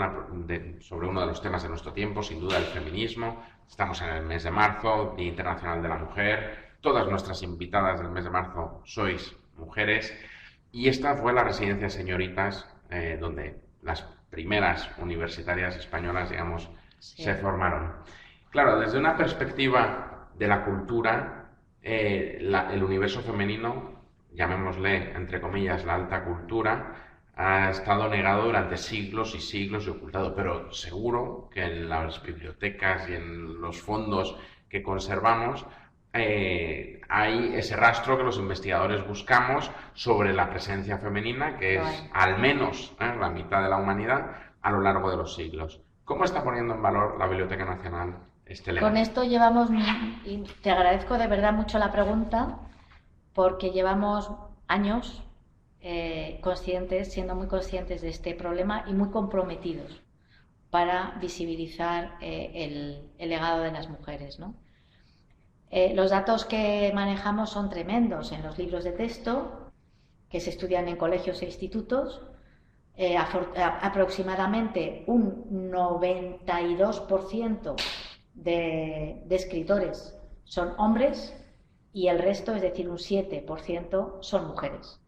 sobre uno de los temas de nuestro tiempo, sin duda el feminismo, estamos en el mes de marzo, Día Internacional de la Mujer, todas nuestras invitadas del mes de marzo sois mujeres, y esta fue la residencia Señoritas, donde las primeras universitarias españolas, digamos, se formaron. Claro, desde una perspectiva de la cultura, el universo femenino, llamémosle, entre comillas, la alta cultura, ha estado negado durante siglos y siglos y ocultado, pero seguro que en las bibliotecas y en los fondos que conservamos hay ese rastro que los investigadores buscamos sobre la presencia femenina, que es al menos la mitad de la humanidad a lo largo de los siglos. ¿Cómo está poniendo en valor la Biblioteca Nacional este legado? Con esto llevamos, y te agradezco de verdad mucho la pregunta, porque llevamos años siendo muy conscientes de este problema y muy comprometidos para visibilizar el legado de las mujeres, ¿no? Los datos que manejamos son tremendos en los libros de texto que se estudian en colegios e institutos. Aproximadamente un 92% de escritores son hombres y el resto, es decir, un 7%, son mujeres.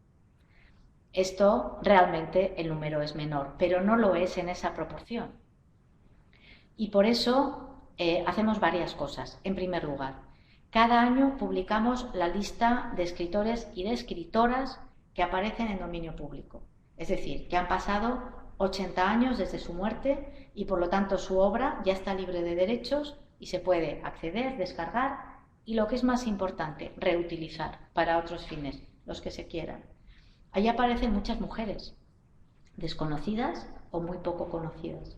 Esto realmente el número es menor, pero no lo es en esa proporción. Y por eso hacemos varias cosas. En primer lugar, cada año publicamos la lista de escritores y de escritoras que aparecen en dominio público. Es decir, que han pasado 80 años desde su muerte y por lo tanto su obra ya está libre de derechos y se puede acceder, descargar y, lo que es más importante, reutilizar para otros fines, los que se quieran. Allí aparecen muchas mujeres, desconocidas o muy poco conocidas.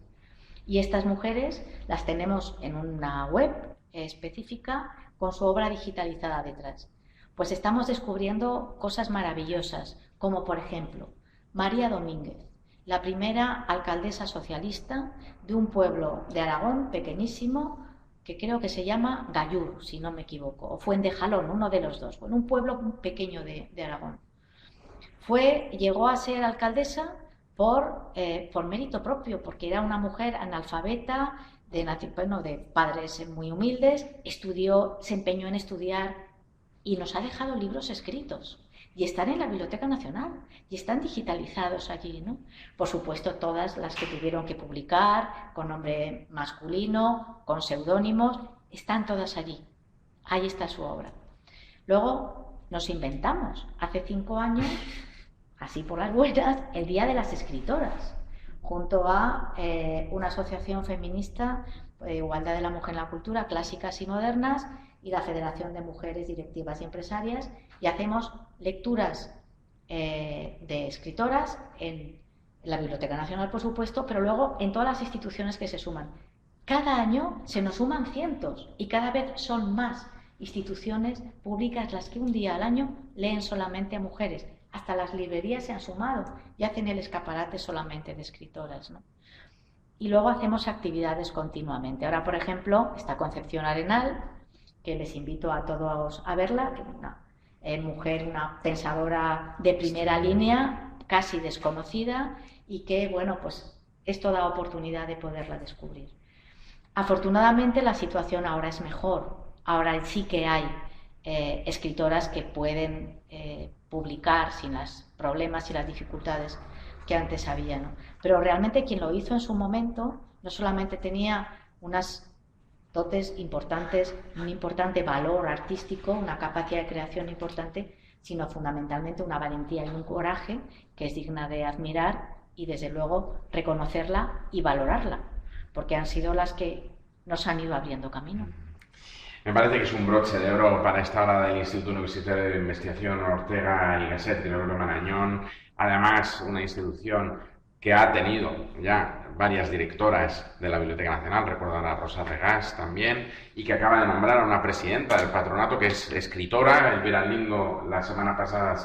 Y estas mujeres las tenemos en una web específica con su obra digitalizada detrás. Pues estamos descubriendo cosas maravillosas, como por ejemplo María Domínguez, la primera alcaldesa socialista de un pueblo de Aragón pequeñísimo que creo que se llama Gallur, si no me equivoco, o Fuentejalón, uno de los dos, bueno, un pueblo pequeño de Aragón. Llegó a ser alcaldesa por mérito propio, porque era una mujer analfabeta de padres muy humildes, estudió, se empeñó en estudiar y nos ha dejado libros escritos. Y están en la Biblioteca Nacional y están digitalizados allí, ¿no? Por supuesto, todas las que tuvieron que publicar con nombre masculino, con seudónimos, están todas allí. Ahí está su obra. Luego nos inventamos, hace 5 años, así por las buenas, el Día de las Escritoras, junto a una asociación feminista, Igualdad de la Mujer en la Cultura, Clásicas y Modernas, y la Federación de Mujeres Directivas y Empresarias, y hacemos lecturas de escritoras en la Biblioteca Nacional, por supuesto, pero luego en todas las instituciones que se suman. Cada año se nos suman cientos y cada vez son más instituciones públicas las que un día al año leen solamente a mujeres. Hasta las librerías se han sumado y hacen el escaparate solamente de escritoras, ¿no? Y luego hacemos actividades continuamente. Ahora, por ejemplo, está Concepción Arenal, que les invito a todos a verla, que una mujer, una pensadora de primera línea, casi desconocida, y que, bueno, pues esto da oportunidad de poderla descubrir. Afortunadamente la situación ahora es mejor, ahora sí que hay escritoras que pueden publicar sin los problemas y las dificultades que antes había, ¿no? Pero realmente quien lo hizo en su momento no solamente tenía unas dotes importantes, un importante valor artístico, una capacidad de creación importante, sino fundamentalmente una valentía y un coraje que es digna de admirar y desde luego reconocerla y valorarla, porque han sido las que nos han ido abriendo camino. Me parece que es un broche de oro para esta hora del Instituto Universitario de Investigación Ortega y Gasset, Gregorio Marañón. Además, una institución que ha tenido ya varias directoras de la Biblioteca Nacional, recordar a Rosa Regás también, y que acaba de nombrar a una presidenta del patronato que es escritora. Elvira Lindo la semana pasada ha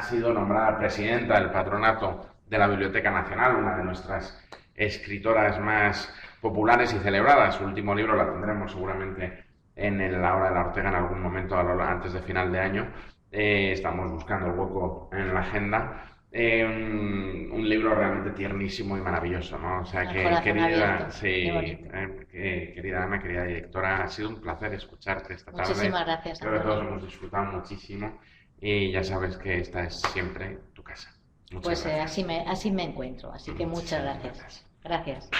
sido nombrada presidenta del patronato de la Biblioteca Nacional, una de nuestras escritoras más populares y celebradas. Su último libro la tendremos seguramente en la Hora de la Ortega en algún momento antes de final de año. Estamos buscando el hueco en la agenda. Un libro realmente tiernísimo y maravilloso, ¿no? O sea que, querida Ana, querida directora, ha sido un placer escucharte esta tarde. Muchísimas gracias, Creo que todos hemos disfrutado muchísimo y ya sabes que esta es siempre tu casa. Muchas gracias. Así me encuentro, así que muchas gracias. Gracias.